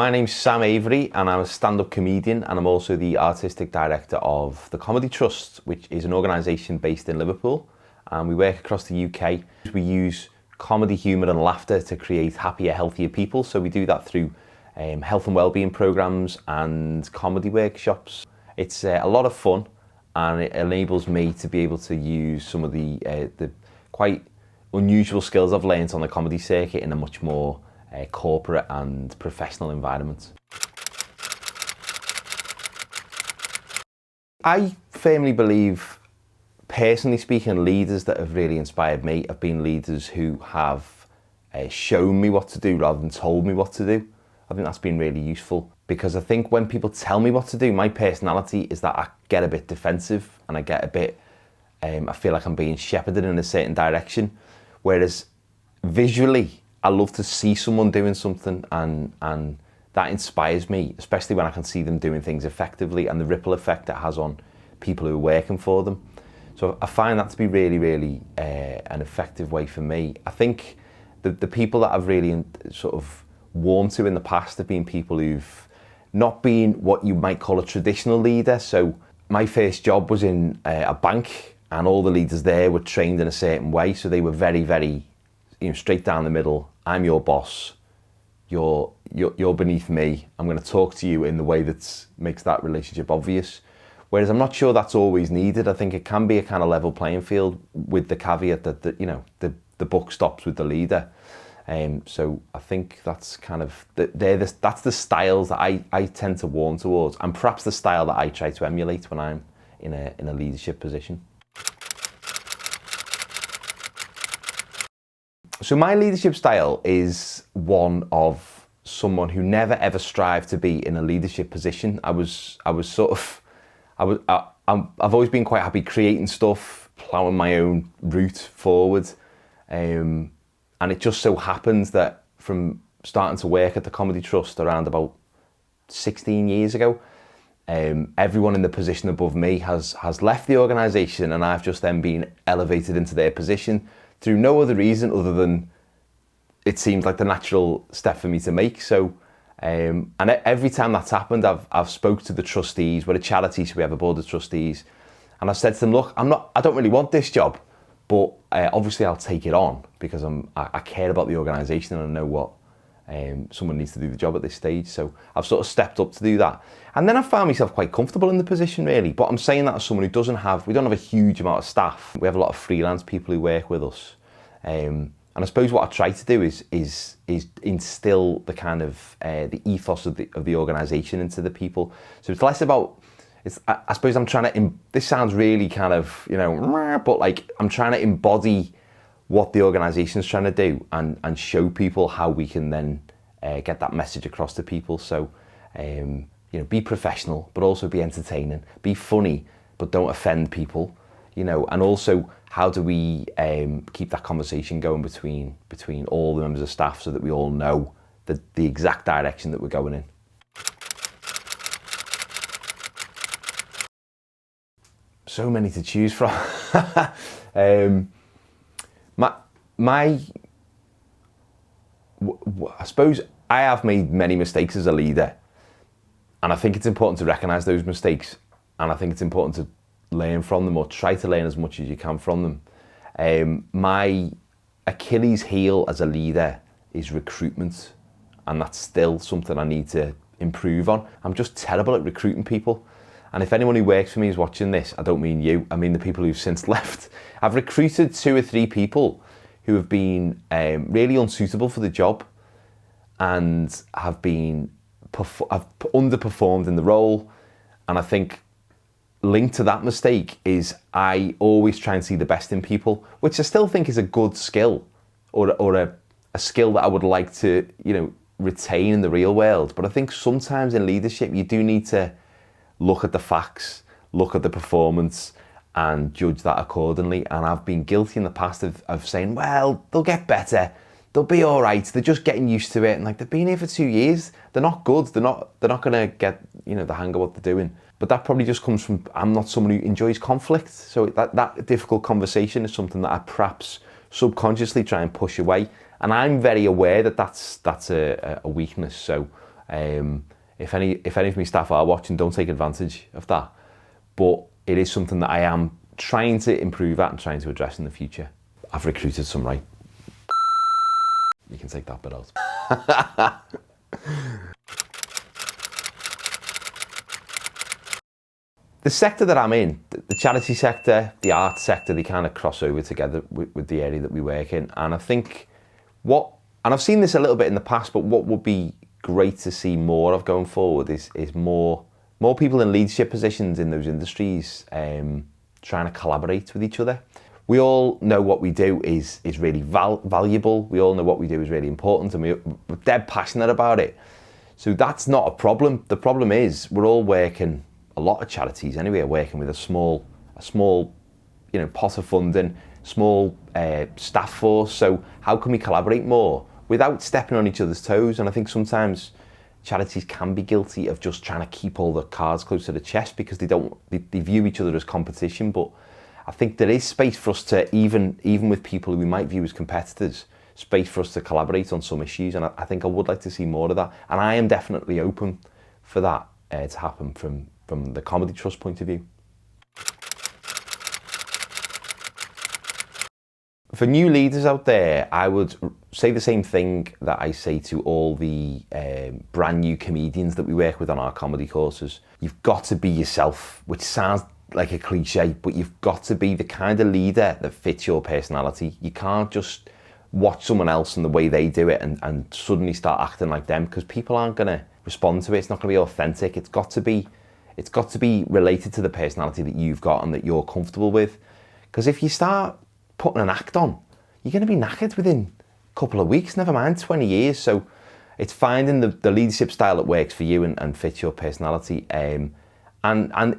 my name's Sam Avery and I'm a stand-up comedian, and I'm also the artistic director of the Comedy Trust, which is an organisation based in Liverpool, and we work across the UK. We use comedy, humour and laughter to create happier, healthier people. So we do that through health and wellbeing programmes and comedy workshops. It's a lot of fun, and it enables me to be able to use some of the quite unusual skills I've learned on the comedy circuit in a much more corporate and professional environment. I firmly believe, personally speaking, leaders that have really inspired me have been leaders who have shown me what to do rather than told me what to do. I think that's been really useful, because I think when people tell me what to do, my personality is that I get a bit defensive and I get a bit, I feel like I'm being shepherded in a certain direction. Whereas visually, I love to see someone doing something, and that inspires me, especially when I can see them doing things effectively and the ripple effect it has on people who are working for them. So I find that to be really, really an effective way for me. I think the people that I've really sort of warmed to in the past have been people who've not been what you might call a traditional leader. So my first job was in a bank, and all the leaders there were trained in a certain way. So they were very, very, straight down the middle. I'm your boss. You're beneath me. I'm going to talk to you in the way that makes that relationship obvious. Whereas I'm not sure that's always needed. I think it can be a kind of level playing field, with the caveat that the buck stops with the leader. So I think that's kind of that's the styles that I tend to warm towards, and perhaps the style that I try to emulate when I'm in a leadership position. So my leadership style is one of someone who never ever strived to be in a leadership position. I've always been quite happy creating stuff, ploughing my own route forward. And it just so happens that from starting to work at the Comedy Trust around about 16 years ago, everyone in the position above me has left the organisation, and I've just then been elevated into their position through no other reason other than it seemed like the natural step for me to make. So, and every time that's happened, I've spoke to the trustees. We're a charity, so we have a board of trustees, and I've said to them, look, I don't really want this job, but obviously I'll take it on because I care about the organisation and I know what someone needs to do the job at this stage. So I've sort of stepped up to do that. And then I found myself quite comfortable in the position, really. But I'm saying that as someone who we don't have a huge amount of staff. We have a lot of freelance people who work with us. And I suppose what I try to do is instill the kind of the ethos of the organisation into the people. So it's less about, I suppose I'm trying to, this sounds really kind of, but like I'm trying to embody what the organisation's trying to do and show people how we can then get that message across to people. So, be professional, but also be entertaining, be funny, but don't offend people, and also how do we keep that conversation going between all the members of staff so that we all know the exact direction that we're going in. So many to choose from. I suppose I have made many mistakes as a leader, and I think it's important to recognise those mistakes, and I think it's important to learn from them, or try to learn as much as you can from them. My Achilles heel as a leader is recruitment, and that's still something I need to improve on. I'm just terrible at recruiting people. And if anyone who works for me is watching this, I don't mean you, I mean the people who've since left. I've recruited 2 or 3 people who have been really unsuitable for the job and have underperformed in the role. And I think linked to that mistake is I always try and see the best in people, which I still think is a good skill, or a skill that I would like to, retain in the real world. But I think sometimes in leadership, you do need to look at the facts, look at the performance, and judge that accordingly. And I've been guilty in the past of saying, well, they'll get better, they'll be all right, they're just getting used to it. And like, they've been here for 2 years, they're not good, they're not going to get the hang of what they're doing. But that probably just comes from, I'm not someone who enjoys conflict. So that difficult conversation is something that I perhaps subconsciously try and push away. And I'm very aware that that's a weakness. So If any of my staff are watching, don't take advantage of that. But it is something that I am trying to improve at and trying to address in the future. I've recruited some, right? You can take that bit out. The sector that I'm in, the charity sector, the art sector, they kind of cross over together with the area that we work in. And I think and I've seen this a little bit in the past, but what would be great to see more of going forward is more people in leadership positions in those industries trying to collaborate with each other. We all know what we do is really valuable. We all know what we do is really important, and we're dead passionate about it. So that's not a problem. The problem is we're all working, a lot of charities anyway, are working with a small pot of funding, small staff force. So how can we collaborate more without stepping on each other's toes? And I think sometimes charities can be guilty of just trying to keep all the cards close to the chest because they view each other as competition. But I think there is space for us to, even with people who we might view as competitors, space for us to collaborate on some issues. And I think I would like to see more of that. And I am definitely open for that to happen from the Comedy Trust point of view. For new leaders out there, I would say the same thing that I say to all the brand new comedians that we work with on our comedy courses. You've got to be yourself, which sounds like a cliche, but you've got to be the kind of leader that fits your personality. You can't just watch someone else and the way they do it and suddenly start acting like them, because people aren't going to respond to it. It's not going to be authentic. It's got to be related to the personality that you've got and that you're comfortable with. Because if you start putting an act on, you're going to be knackered within a couple of weeks, never mind 20 years. So it's finding the leadership style that works for you and fits your personality. And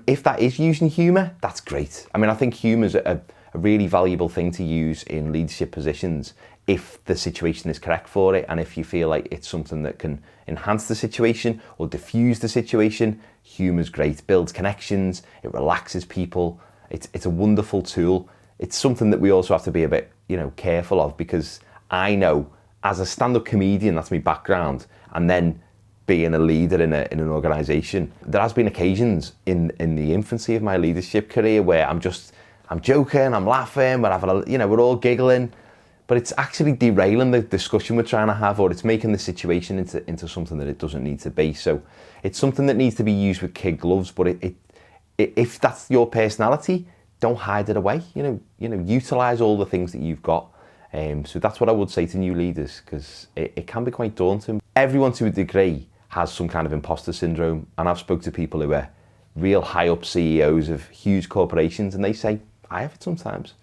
if that is using humour, that's great. I mean, I think humour is a really valuable thing to use in leadership positions if the situation is correct for it, and if you feel like it's something that can enhance the situation or diffuse the situation. Humour's great, builds connections, it relaxes people. It's a wonderful tool. It's something that we also have to be a bit, careful of, because I know as a stand-up comedian, that's my background, and then being a leader in an organisation, there has been occasions in the infancy of my leadership career where I'm joking, I'm laughing, we're all giggling, but it's actually derailing the discussion we're trying to have, or it's making the situation into something that it doesn't need to be. So it's something that needs to be used with kid gloves, but if that's your personality, don't hide it away. Utilise all the things that you've got. So that's what I would say to new leaders, because it can be quite daunting. Everyone to a degree has some kind of imposter syndrome, and I've spoke to people who are real high up CEOs of huge corporations, and they say, I have it sometimes.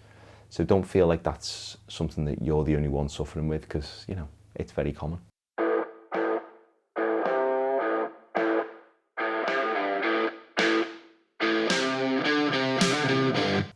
So don't feel like that's something that you're the only one suffering with, because, it's very common.